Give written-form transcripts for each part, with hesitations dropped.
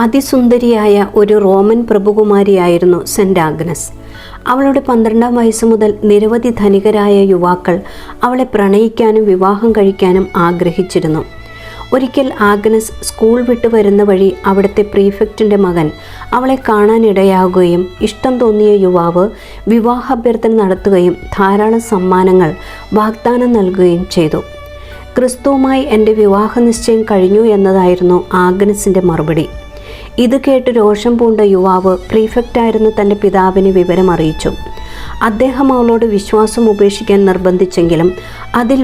അതിസുന്ദരിയായ ഒരു Roman പ്രഭുകുമാരിയായിരുന്നു saint Agnes. അവളുടെ 12-ാം വയസ്സ് മുതൽ നിരവധി ധനികരായ യുവാക്കൾ അവളെ പ്രണയിക്കാനും വിവാഹം കഴിക്കാനും ആഗ്രഹിച്ചിരുന്നു. ഒരിക്കൽ ആഗ്നസ് സ്കൂൾ വിട്ടു വരുന്ന വഴി അവിടുത്തെ പ്രീഫെക്റ്റിൻ്റെ മകൻ അവളെ കാണാനിടയാകുകയും ഇഷ്ടം തോന്നിയ യുവാവ് വിവാഹാഭ്യർത്ഥന നടത്തുകയും ധാരാളം സമ്മാനങ്ങൾ വാഗ്ദാനം നൽകുകയും ചെയ്തു. ക്രിസ്തുവുമായി എൻ്റെ വിവാഹ നിശ്ചയം കഴിഞ്ഞു എന്നതായിരുന്നു ആഗ്നസിൻ്റെ മറുപടി. ഇത് കേട്ട് രോഷം പൂണ്ട യുവാവ് പ്രീഫെക്റ്റായിരുന്ന തൻ്റെ പിതാവിനെ വിവരം അറിയിച്ചു. അദ്ദേഹം അവളോട് വിശ്വാസം ഉപേക്ഷിക്കാൻ നിർബന്ധിച്ചെങ്കിലും അതിൽ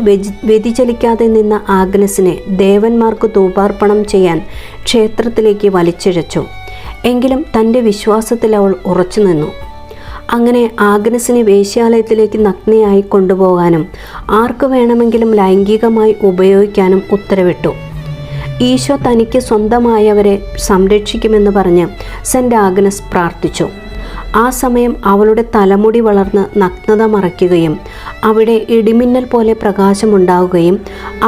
വ്യതിചലിക്കാതെ നിന്ന ആഗ്നസിനെ ദേവന്മാർക്ക് ധൂപാർപ്പണം ചെയ്യാൻ ക്ഷേത്രത്തിലേക്ക് വലിച്ചിഴച്ചു. എങ്കിലും തൻ്റെ വിശ്വാസത്തിൽ അവൾ ഉറച്ചു നിന്നു. അങ്ങനെ ആഗ്നസിനെ വേശ്യാലയത്തിലേക്ക് നഗ്നയായി കൊണ്ടുപോകാനും ആർക്ക് വേണമെങ്കിലും ലൈംഗികമായി ഉപയോഗിക്കാനും ഉത്തരവിട്ടു. ഈശോ തനിക്ക് സ്വന്തമായവരെ സംരക്ഷിക്കുമെന്ന് പറഞ്ഞ് സെന്റ് ആഗ്നസ് പ്രാർത്ഥിച്ചു. ആ സമയം അവളുടെ തലമുടി വളർന്ന് നഗ്നത മറയ്ക്കുകയും അവിടെ ഇടിമിന്നൽ പോലെ പ്രകാശമുണ്ടാവുകയും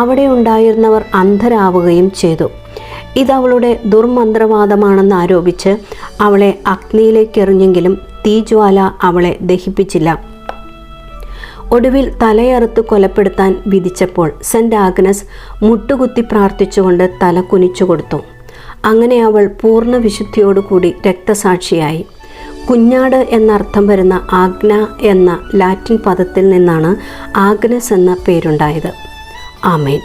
അവിടെ ഉണ്ടായിരുന്നവർ അന്ധരാവുകയും ചെയ്തു. ഇതവളുടെ ദുർമന്ത്രവാദമാണെന്ന് ആരോപിച്ച് അവളെ അഗ്നിയിലേക്ക് എറിഞ്ഞെങ്കിലും തീജ്വാല അവളെ ദഹിപ്പിച്ചില്ല. ഒടുവിൽ തലയറുത്ത് കൊലപ്പെടുത്താൻ വിധിച്ചപ്പോൾ സെന്റ് ആഗ്നസ് മുട്ടുകുത്തി പ്രാർത്ഥിച്ചുകൊണ്ട് തല കുനിച്ചു കൊടുത്തു. അങ്ങനെ അവൾ പൂർണ്ണ വിശുദ്ധിയോടുകൂടി രക്തസാക്ഷിയായി. കുഞ്ഞാട് എന്നർത്ഥം വരുന്ന ആഗ്ന എന്ന ലാറ്റിൻ പദത്തിൽ നിന്നാണ് ആഗ്നസ് എന്ന പേരുണ്ടായത്. ആമേൻ.